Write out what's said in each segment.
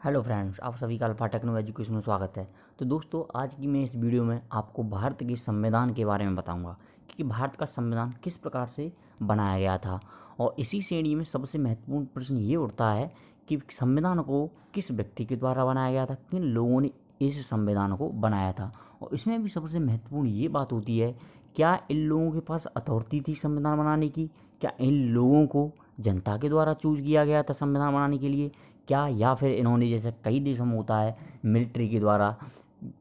Hello friends, आप सभी का अल्फा टेक्नो एजुकेशन में स्वागत है। तो दोस्तों, आज की मैं इस वीडियो में आपको भारत के संविधान के बारे में बताऊंगा कि भारत का संविधान किस प्रकार से बनाया गया था। और इसी श्रेणी में सबसे महत्वपूर्ण प्रश्न ये उठता है कि संविधान को किस व्यक्ति के द्वारा बनाया गया था, किन लोगों ने इस संविधान को बनाया था। और इसमें भी सबसे महत्वपूर्ण ये बात होती है, क्या इन लोगों के पास अथॉरिटी थी संविधान बनाने की, क्या इन लोगों को जनता के द्वारा चूज किया गया था संविधान बनाने के लिए, क्या या फिर इन्होंने जैसे कई देशों में होता है मिलिट्री के द्वारा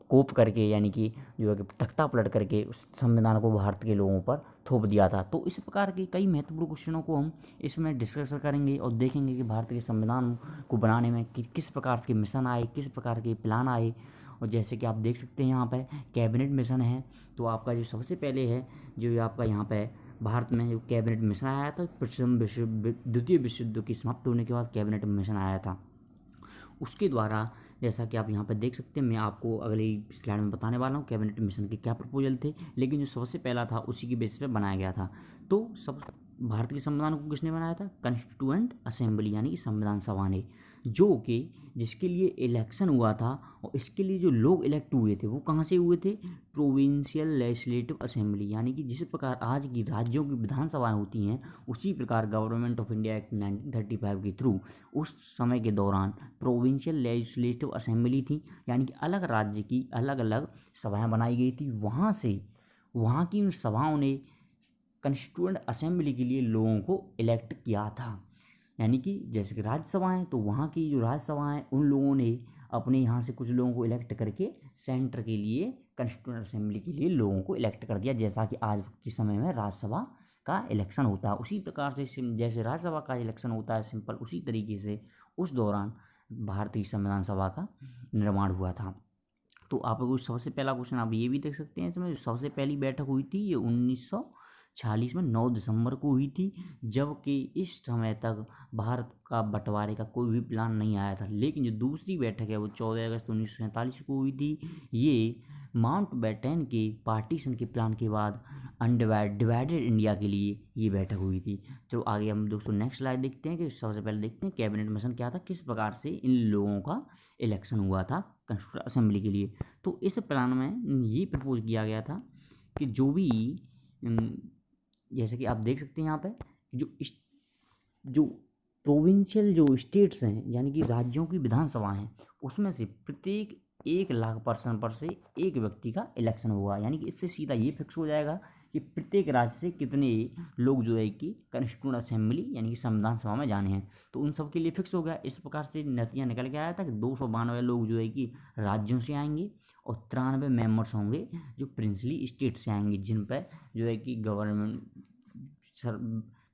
कोप करके, यानी कि जो है कि तख्ता पलट करके उस संविधान को भारत के लोगों पर थोप दिया था। तो इस प्रकार के कई महत्वपूर्ण क्वेश्चनों को हम इसमें डिस्कस करेंगे और देखेंगे कि भारत के संविधान को बनाने में किस प्रकार के मिशन आए, किस प्रकार के प्लान आए। और जैसे कि आप देख सकते हैं यहाँ पर कैबिनेट मिशन है। तो आपका जो सबसे पहले है, जो आपका यहाँ पे भारत में जो कैबिनेट मिशन आया था, द्वितीय विश्व युद्ध की समाप्त होने के बाद कैबिनेट मिशन आया था। उसके द्वारा जैसा कि आप यहाँ पर देख सकते हैं, मैं आपको अगली स्लाइड में बताने वाला हूँ कैबिनेट मिशन के क्या प्रपोजल थे, लेकिन जो सबसे पहला था उसी की बेसिस पे बनाया गया था। तो सब भारत के संविधान को किसने बनाया था? कॉन्स्टिट्यूएंट असेंबली यानी कि संविधान सभा ने, जो कि जिसके लिए इलेक्शन हुआ था। और इसके लिए जो लोग इलेक्ट हुए थे वो कहाँ से हुए थे? प्रोविंशियल लेजिस्लेटिव असेंबली, यानी कि जिस प्रकार आज की राज्यों की विधानसभाएं होती हैं, उसी प्रकार गवर्नमेंट ऑफ इंडिया एक्ट 1935 के थ्रू उस समय के दौरान प्रोविंशियल लेजिस्लेटिव असेंबली थी, यानी कि अलग राज्य की अलग अलग सभाएं बनाई गई थी। वहाँ से वहाँ की उन सभाओं ने कंस्टिट्यूएंट असेंबली के लिए लोगों को इलेक्ट किया था। यानी कि जैसे कि राज्यसभाएँ, तो वहाँ की जो राज्यसभाएँ उन लोगों ने अपने यहाँ से कुछ लोगों को इलेक्ट करके सेंटर के लिए कंस्टिट्यूएंट असेंबली के लिए लोगों को इलेक्ट कर दिया, जैसा कि आज के समय में राज्यसभा का इलेक्शन होता है। उसी प्रकार से जैसे राज्यसभा का इलेक्शन होता है सिंपल, उसी तरीके से उस दौरान भारतीय संविधान सभा का निर्माण हुआ था। तो आप लोग सबसे पहला क्वेश्चन आप ये भी देख सकते हैं, इसमें जो सबसे पहली बैठक हुई थी ये 1946 में 9 दिसंबर को हुई थी, जबकि इस समय तक भारत का बंटवारे का कोई भी प्लान नहीं आया था। लेकिन जो दूसरी बैठक है वो 14 अगस्त 1947 को हुई थी। ये माउंट बैटन के पार्टीशन के प्लान के बाद डिवाइडेड इंडिया के लिए ये बैठक हुई थी। तो आगे हम दोस्तों नेक्स्ट स्लाइड देखते हैं कि सबसे पहले देखते हैं कैबिनेट मिशन क्या था, किस प्रकार से इन लोगों का इलेक्शन हुआ था कंस्टिट्यूएंट असेंबली के लिए। तो इस प्लान में ये प्रपोज किया गया था कि जो भी जैसे कि आप देख सकते हैं यहाँ पे जो प्रोविंशियल जो स्टेट्स हैं, यानी कि राज्यों की विधानसभा हैं, उसमें से प्रत्येक 1 लाख पर्सन पर से एक व्यक्ति का इलेक्शन होगा। यानी कि इससे सीधा ये फिक्स हो जाएगा कि प्रत्येक राज्य से कितने लोग जो है कि कंस्टिट्यूएंट असेंबली यानी कि संविधान सभा में जाने हैं। तो उन सब के लिए फिक्स हो गया। इस प्रकार से नतीजा निकल के आया था कि 292 लोग जो है कि राज्यों से आएंगे और 93 मेंबर्स होंगे जो प्रिंसली स्टेट से आएंगे, जिन पर जो है कि गवर्नमेंट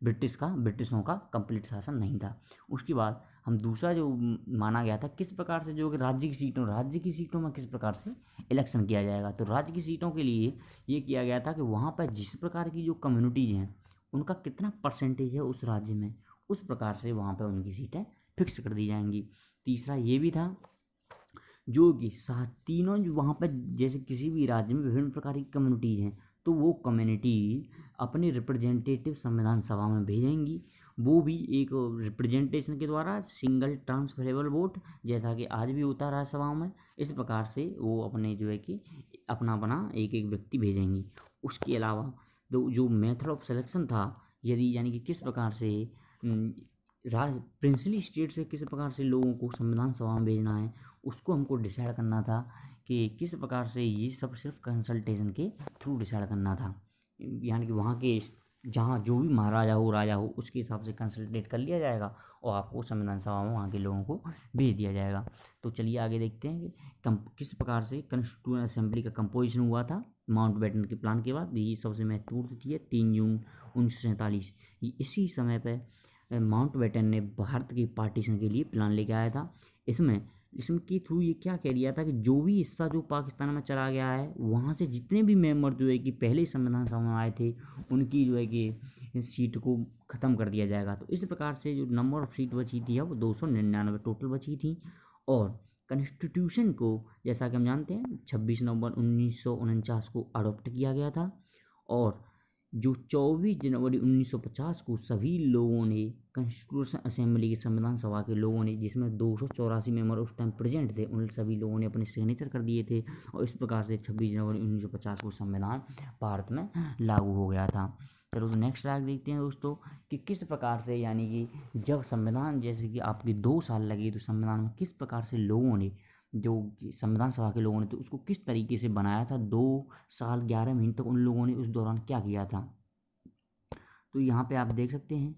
ब्रिटिशों का कंप्लीट शासन नहीं था। उसके बाद हम दूसरा जो माना गया था, किस प्रकार से जो कि राज्य की सीटों में किस प्रकार से इलेक्शन किया जाएगा। तो राज्य की सीटों के लिए ये किया गया था कि वहाँ पर जिस प्रकार की जो कम्युनिटीज़ हैं उनका कितना परसेंटेज है उस राज्य में, उस प्रकार से वहाँ पर उनकी सीटें फिक्स कर दी जाएंगी। तीसरा ये भी था जो कि तीनों जो वहाँ पर जैसे किसी भी राज्य में विभिन्न प्रकार की कम्युनिटीज़ हैं, तो वो कम्युनिटी अपने रिप्रेजेंटेटिव संविधान सभा में भेजेंगी। वो भी एक रिप्रेजेंटेशन के द्वारा सिंगल ट्रांसफरेबल वोट, जैसा कि आज भी होता है राज्यसभाओं में। इस प्रकार से वो अपने जो है कि अपना अपना एक एक व्यक्ति भेजेंगी। उसके अलावा जो मेथड ऑफ सिलेक्शन था, यदि यानी कि किस प्रकार से प्रिंसली स्टेट से किस प्रकार से लोगों को संविधान सभा में भेजना है, उसको हमको डिसाइड करना था कि किस प्रकार से ये सब सिर्फ कंसल्टेशन के थ्रू डिसाइड करना था। यानी कि वहाँ के जहाँ जो भी महाराजा हो राजा हो उसके हिसाब से कंसल्टेट कर लिया जाएगा और आपको संविधान सभा में वहाँ के लोगों को भेज दिया जाएगा। तो चलिए आगे देखते हैं कि किस प्रकार से कंस्टिट्यूएंट असेंबली का कंपोजिशन हुआ था माउंट बैटन के प्लान के बाद। ये सबसे महत्वपूर्ण तिथि है 3 जून 1947। इसी समय पर माउंट बैटन ने भारत के पार्टीशन के लिए प्लान लेके आया था। इसके थ्रू ये क्या कह दिया था कि जो भी हिस्सा जो पाकिस्तान में चला गया है, वहाँ से जितने भी मेंबर जो है कि पहले संविधान सभा में आए थे उनकी जो है कि सीट को ख़त्म कर दिया जाएगा। तो इस प्रकार से जो नंबर ऑफ सीट बची थी वो 299 टोटल बची थी। और कॉन्स्टिट्यूशन को जैसा कि हम जानते हैं 26 नवंबर 1949 को अडोप्ट किया गया था। और जो 24 जनवरी 1950 को सभी लोगों ने कॉन्स्टिट्यूशन असेंबली की संविधान सभा के लोगों ने, जिसमें 284 मेंबर उस टाइम प्रेजेंट थे, उन सभी लोगों ने अपने सिग्नेचर कर दिए थे और इस प्रकार से 26 जनवरी 1950 को संविधान भारत में लागू हो गया था। चलो तो नेक्स्ट लाइक देखते हैं दोस्तों कि किस प्रकार से, यानी कि जब संविधान, जैसे कि आपके 2 साल लगे, तो संविधान में किस प्रकार से लोगों ने, जो संविधान सभा के लोगों ने, तो उसको किस तरीके से बनाया था। 2 साल 11 महीने तक उन लोगों ने उस दौरान क्या किया था। तो यहाँ पे आप देख सकते हैं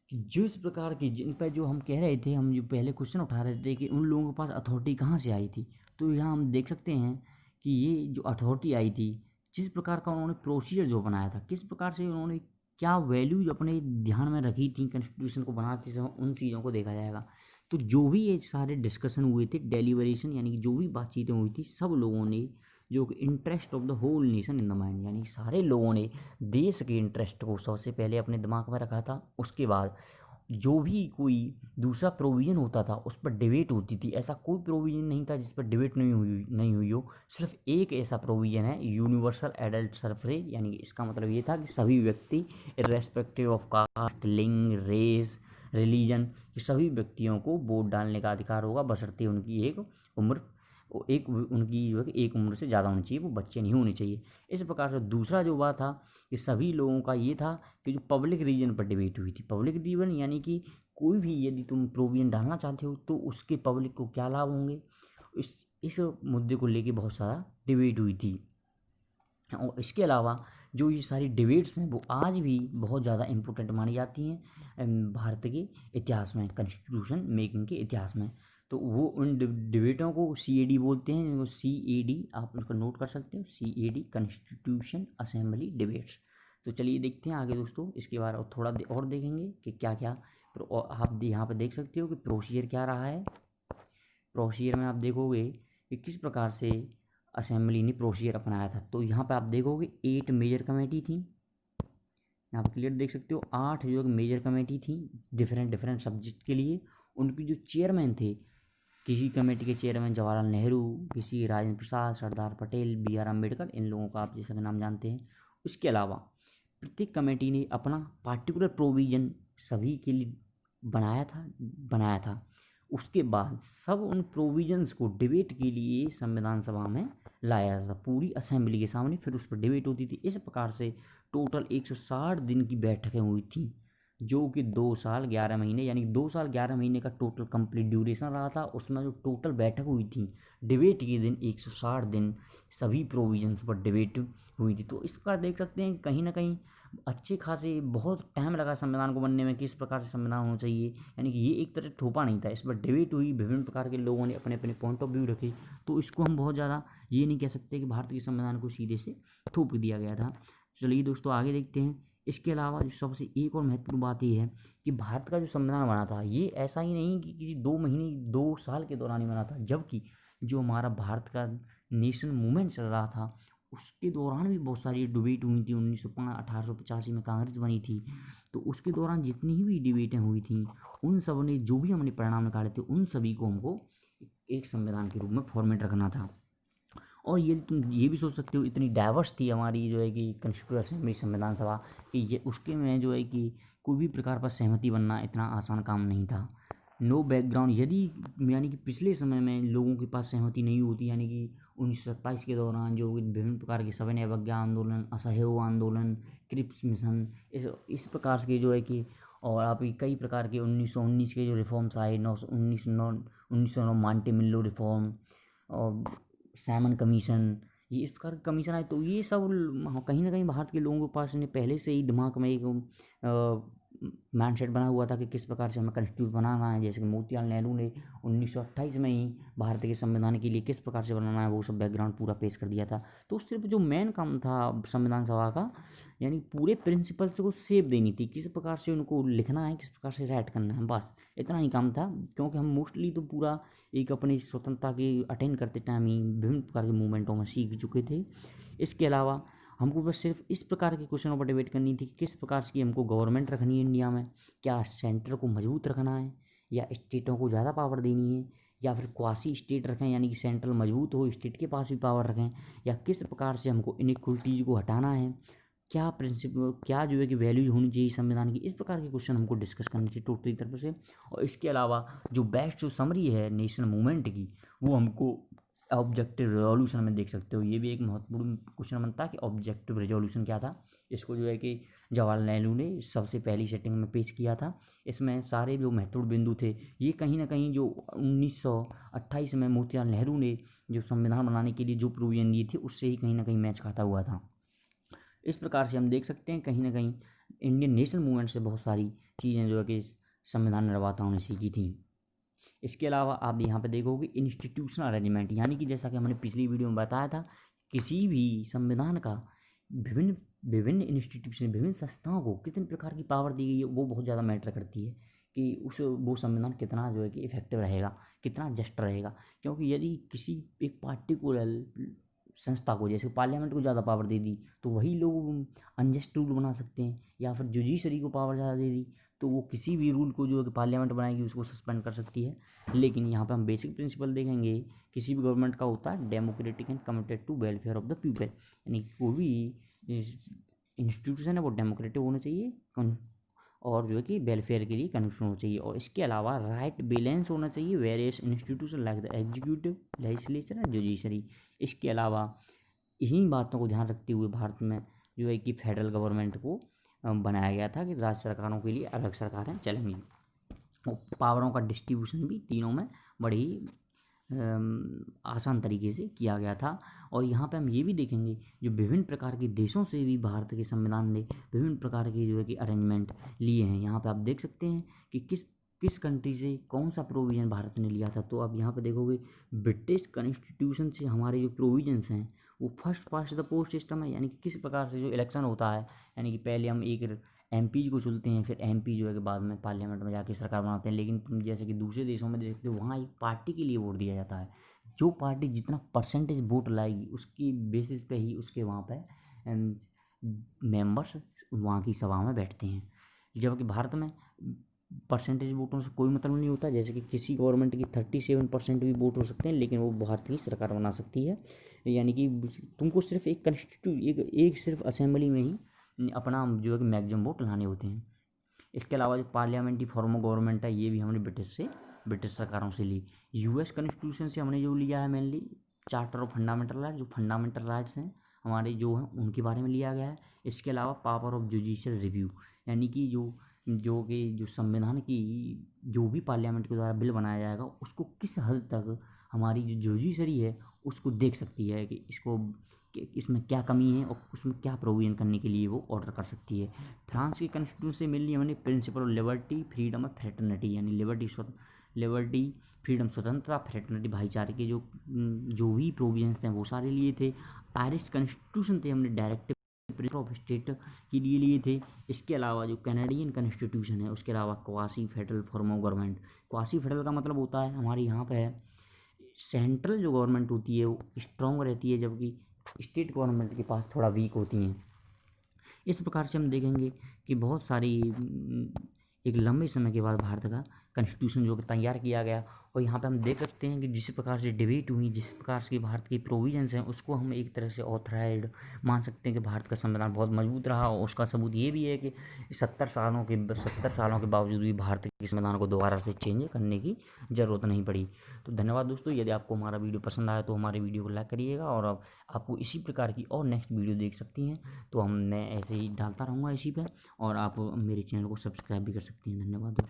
कि जिस प्रकार की, जिन पर जो हम कह रहे थे, हम जो पहले क्वेश्चन उठा रहे थे कि उन लोगों के पास अथॉरिटी कहाँ से आई थी, तो यहाँ हम देख सकते हैं कि ये जो अथॉरिटी आई थी, जिस प्रकार का उन्होंने प्रोसीजर जो बनाया था, किस प्रकार से उन्होंने क्या वैल्यूज अपने ध्यान में रखी थी कॉन्स्टिट्यूशन को बनाते समय, उन चीज़ों को देखा जाएगा। तो जो भी ये सारे डिस्कशन हुए थे, डेलीबरेशन, यानी कि जो भी बातचीतें हुई थी, सब लोगों ने जो कि interest of the whole nation in the mind, यानी सारे लोगों ने देश के इंटरेस्ट को सबसे पहले अपने दिमाग में रखा था। उसके बाद जो भी कोई दूसरा प्रोविज़न होता था उस पर डिबेट होती थी। ऐसा कोई प्रोविज़न नहीं था जिस पर डिबेट नहीं हुई हो। सिर्फ एक ऐसा प्रोविज़न है, यूनिवर्सल एडल्ट सफरेज, यानी इसका मतलब ये था कि सभी व्यक्ति इर्रेस्पेक्टिव ऑफ कास्ट, लिंग, रेस, रिलीजन, कि सभी व्यक्तियों को वोट डालने का अधिकार होगा, बशर्ते उनकी एक उम्र, उनकी जो है एक उम्र से ज़्यादा होनी चाहिए, वो बच्चे नहीं होने चाहिए। इस प्रकार से दूसरा जो बात था कि सभी लोगों का ये था कि जो पब्लिक रीजन पर डिबेट हुई थी, पब्लिक रीजन यानी कि कोई भी यदि तुम प्रोविजन डालना चाहते हो तो उसके पब्लिक को क्या लाभ होंगे, इस मुद्दे को लेके बहुत सारा डिबेट हुई थी। और इसके अलावा जो ये सारी डिबेट्स हैं वो आज भी बहुत ज़्यादा इम्पोर्टेंट मानी जाती हैं भारत के इतिहास में, कॉन्स्टिट्यूशन मेकिंग के इतिहास में। तो वो उन डिबेटों को CAD बोलते हैं, वो CAD आप उसको नोट कर सकते हो, CAD कॉन्स्टिट्यूशन असेंबली डिबेट्स। तो चलिए देखते हैं आगे दोस्तों, इसके बारे में थोड़ा और देखेंगे कि क्या क्या आप यहाँ पर देख सकते हो कि प्रोसीजर क्या रहा है। प्रोसीजर में आप देखोगे कि किस प्रकार से असेंबली ने प्रोसीजर अपनाया था। तो यहाँ पे आप देखोगे 8 मेजर कमेटी थी, यहाँ पर क्लियर देख सकते हो 8 जो मेजर कमेटी थी डिफरेंट सब्जेक्ट के लिए। उनकी जो चेयरमैन थे, किसी कमेटी के चेयरमैन जवाहरलाल नेहरू, किसी राजेंद्र प्रसाद, सरदार पटेल, BR अम्बेडकर, इन लोगों का आप जैसा कि नाम जानते हैं। उसके अलावा प्रत्येक कमेटी ने अपना पार्टिकुलर प्रोविज़न सभी के लिए बनाया था। उसके बाद सब उन प्रोविजंस को डिबेट के लिए संविधान सभा में लाया जाता था, पूरी असेंबली के सामने, फिर उस पर डिबेट होती थी। इस प्रकार से टोटल 160 दिन की बैठकें हुई थी, जो कि 2 साल 11 महीने, यानी 2 साल 11 महीने का टोटल कंप्लीट ड्यूरेशन रहा था। उसमें जो टोटल बैठक हुई थी डिबेट के दिन 160 दिन सभी प्रोविजंस पर डिबेट हुई थी। तो इस प्रकार देख सकते हैं कहीं ना कहीं अच्छे खासे बहुत टाइम लगा संविधान को बनने में, किस प्रकार से संविधान होना चाहिए, यानी कि ये एक तरह थोपा नहीं था, इस पर डिबेट हुई, विभिन्न प्रकार के लोगों ने अपने अपने पॉइंट ऑफ व्यू रखे। तो इसको हम बहुत ज़्यादा ये नहीं कह सकते कि भारत के संविधान को सीधे से थोप दिया गया था। चलिए दोस्तों आगे देखते हैं। इसके अलावा जो सबसे एक और महत्वपूर्ण बात ये है कि भारत का जो संविधान बना था ये ऐसा ही नहीं कि किसी 2 महीने 2 साल के दौरान ही बना था, जबकि जो हमारा भारत का नेशन मूवमेंट चल रहा था उसके दौरान भी बहुत सारी डिबेट हुई थी। 1885 में कांग्रेस बनी थी, तो उसके दौरान जितनी भी डिबेटें हुई थी उन सब ने जो भी हमने परिणाम निकाले थे उन सभी को हमको एक संविधान के रूप में फॉर्मेट रखना था। और ये तुम ये भी सोच सकते हो इतनी डाइवर्स थी हमारी जो है कि कॉन्स्टिट्यूशन असेंबली संविधान सभा कि ये उसके में जो है कि कोई भी प्रकार पर सहमति बनना इतना आसान काम नहीं था। नो बैकग्राउंड, यदि यानी कि पिछले समय में लोगों के पास सहमति नहीं होती, यानी कि 1927 के दौरान जो विभिन्न प्रकार के सविनय अवज्ञा आंदोलन, असहयोग आंदोलन, क्रिप्स मिशन, इस प्रकार के जो है कि, और आप कई प्रकार के 1919 के जो रिफॉर्म्स आए, 1909 मांटे मिल्लो रिफॉर्म और सैमन कमीशन, ये इस प्रकार के कमीशन आए। तो ये सब कहीं ना कहीं भारत के लोगों के पास ने पहले से ही दिमाग में एक माइंडसेट बना हुआ था कि किस प्रकार से हमें कॉन्स्टिट्यूशन बनाना है। जैसे कि मोतीलाल नेहरू ने 1928 में ही भारत के संविधान के लिए किस प्रकार से बनाना है वो सब बैकग्राउंड पूरा पेश कर दिया था। तो सिर्फ जो मेन काम था संविधान सभा का, यानी पूरे प्रिंसिपल्स को सेप देनी थी, किस प्रकार से उनको लिखना है, किस प्रकार से राइट करना है, बस इतना ही काम था। क्योंकि हम मोस्टली तो पूरा एक अपनी स्वतंत्रता की अटेंड करते टाइम ही विभिन्न प्रकार के मूवमेंटों में सीख चुके थे। इसके अलावा हमको बस सिर्फ इस प्रकार के क्वेश्चनों पर डिबेट करनी थी कि किस प्रकार की हमको गवर्नमेंट रखनी है इंडिया में, क्या सेंटर को मजबूत रखना है या स्टेटों को ज़्यादा पावर देनी है, या फिर क्वासी स्टेट रखें, यानी कि सेंट्रल मजबूत हो स्टेट के पास भी पावर रखें, या किस प्रकार से हमको इनइक्वलिटीज़ को हटाना है। क्या प्रिंसिपल, क्या जो है कि वैल्यूज होनी चाहिए संविधान की, इस प्रकार के क्वेश्चन हमको डिस्कस करने चाहिए टोटली तरफ से। और इसके अलावा जो बेस्ट जो समरी है नेशनल मूवमेंट की, वो हमको ऑब्जेक्टिव रेजोल्यूशन में देख सकते हो। ये भी एक महत्वपूर्ण क्वेश्चन बनता है कि ऑब्जेक्टिव रेजोल्यूशन क्या था। इसको जो है कि जवाहरलाल नेहरू ने सबसे पहली सेटिंग में पेश किया था। इसमें सारे जो महत्वपूर्ण बिंदु थे, ये कहीं ना कहीं जो 1928 में मोतीलाल नेहरू ने जो संविधान बनाने के लिए जो प्रोविजन दिए थे, उससे ही कहीं ना कहीं मैच खाता हुआ था। इस प्रकार से हम देख सकते हैं कहीं ना कहीं इंडियन नेशनल मूवमेंट से बहुत सारी चीज़ें जो है कि संविधान निर्माताओं ने सीखी थी। इसके अलावा आप यहाँ पे देखोगे इंस्टीट्यूशनल अरेंजमेंट, यानी कि जैसा कि हमने पिछली वीडियो में बताया था, किसी भी संविधान का विभिन्न विभिन्न इंस्टीट्यूशन, विभिन्न संस्थाओं को कितने प्रकार की पावर दी गई है, वो बहुत ज़्यादा मैटर करती है कि वो संविधान कितना जो है कि इफेक्टिव रहेगा, कितना जस्ट रहेगा। क्योंकि यदि किसी एक पार्टिकुलर संस्था को, जैसे पार्लियामेंट को ज़्यादा पावर दे दी, तो वही लोग अनजस्ट रूल बना सकते हैं, या फिर जुडिशरी को पावर ज़्यादा दे दी तो वो किसी भी रूल को जो है कि पार्लियामेंट बनाएगी उसको सस्पेंड कर सकती है। लेकिन यहाँ पे हम बेसिक प्रिंसिपल देखेंगे, किसी भी गवर्नमेंट का होता है democratic and committed to welfare of the people, यानी कोई भी इंस्टीट्यूशन है वो डेमोक्रेटिक होना चाहिए और जो है कि वेलफेयर के लिए कंडीशन होना चाहिए। और इसके अलावा राइट बैलेंस होना चाहिए various institution like the executive, legislature and judiciary. इसके अलावा इन्हीं बातों को ध्यान रखते हुए भारत में जो है कि फेडरल गवर्नमेंट को बनाया गया था कि राज्य सरकारों के लिए अलग सरकारें चलेंगी। और पावरों का डिस्ट्रीब्यूशन भी तीनों में बड़ी ही आसान तरीके से किया गया था। और यहाँ पे हम ये भी देखेंगे जो विभिन्न प्रकार के देशों से भी भारत के संविधान ने विभिन्न प्रकार के जो है कि अरेंजमेंट लिए हैं। यहाँ पे आप देख सकते हैं कि किस किस कंट्री से कौन सा प्रोविज़न भारत ने लिया था। तो आप यहाँ पे देखोगे ब्रिटिश कॉन्स्टिट्यूशन से हमारे जो प्रोविजंस हैं वो first past the post system है, यानी कि किस प्रकार से जो इलेक्शन होता है, यानी कि पहले हम एक एमपी को चुनते हैं, फिर एमपी जो है कि बाद में पार्लियामेंट में जाके सरकार बनाते हैं। लेकिन जैसे कि दूसरे देशों में देखते हो वहाँ एक पार्टी के लिए वोट दिया जाता है, जो पार्टी जितना परसेंटेज वोट लाएगी उसकी बेसिस पे ही उसके वहाँ पे मेंबर्स वहाँ की सभा में बैठते हैं। जबकि भारत में परसेंटेज वोटों से कोई मतलब नहीं होता। जैसे कि किसी गवर्नमेंट की 37% भी वोट हो सकते हैं, लेकिन वो भारत की सरकार बना सकती है। यानी कि तुमको सिर्फ एक एक सिर्फ असेंबली में ही अपना जो है कि मैक्सिमम वोट लाने होते हैं। इसके अलावा जो पार्लियामेंट्री फॉर्म ऑफ गवर्नमेंट है, ये भी हमने ब्रिटिश सरकारों से ली। यूएस कॉन्स्टिट्यूशन से हमने जो लिया है mainly charter of fundamental rights, जो फंडामेंटल राइट्स हैं हमारे जो हैं उनके बारे में लिया गया है। इसके अलावा पावर ऑफ जुडिशियल रिव्यू, यानी कि जो संविधान की जो भी पार्लियामेंट के द्वारा बिल बनाया जाएगा उसको किस हद तक हमारी जो जुडिशरी है उसको देख सकती है कि इसमें क्या कमी है और उसमें क्या प्रोविजन करने के लिए वो ऑर्डर कर सकती है। फ्रांस की कॉन्स्टिट्यूशन से मिलनी हमने प्रिंसिपल ऑफ लिबर्टी, फ्रीडम और फ्रेटर्निटी, यानी लिबर्टी, फ्रीडम, स्वतंत्रता, फ्रेटर्निटी, भाईचारे के जो भी प्रोविजंस थे वो सारे लिए थे। आयरिश कॉन्स्टिट्यूशन थे हमने डायरेक्टिव ऑफ स्टेट के लिए थे। इसके अलावा जो कैनेडियन कॉन्स्टिट्यूशन है उसके अलावा quasi federal form of government. Quasi federal का मतलब होता है हमारे यहाँ पे है सेंट्रल जो गवर्नमेंट होती है वो स्ट्रॉन्ग रहती है, जबकि स्टेट गवर्नमेंट के पास थोड़ा वीक होती हैं। इस प्रकार से हम देखेंगे कि बहुत सारी एक लंबे समय के बाद भारत का कॉन्स्टिट्यूशन जो तैयार किया गया। और यहाँ पे हम देख सकते हैं कि जिस प्रकार से डिबेट हुई, जिस प्रकार से भारत की प्रोविजंस हैं, उसको हम एक तरह से ऑथराइज्ड मान सकते हैं कि भारत का संविधान बहुत मजबूत रहा। और उसका सबूत ये भी है कि 70 सालों के बावजूद भी भारत के संविधान को दोबारा से चेंज करने की ज़रूरत नहीं पड़ी। तो धन्यवाद दोस्तों, यदि आपको हमारा वीडियो पसंद आया तो हमारे वीडियो को लाइक करिएगा। और अब आपको इसी प्रकार की और नेक्स्ट वीडियो देख सकती हैं, तो मैं ऐसे ही डालता रहूँगा इसी पर, और आप मेरे चैनल को सब्सक्राइब भी कर सकती हैं। धन्यवाद दोस्तों।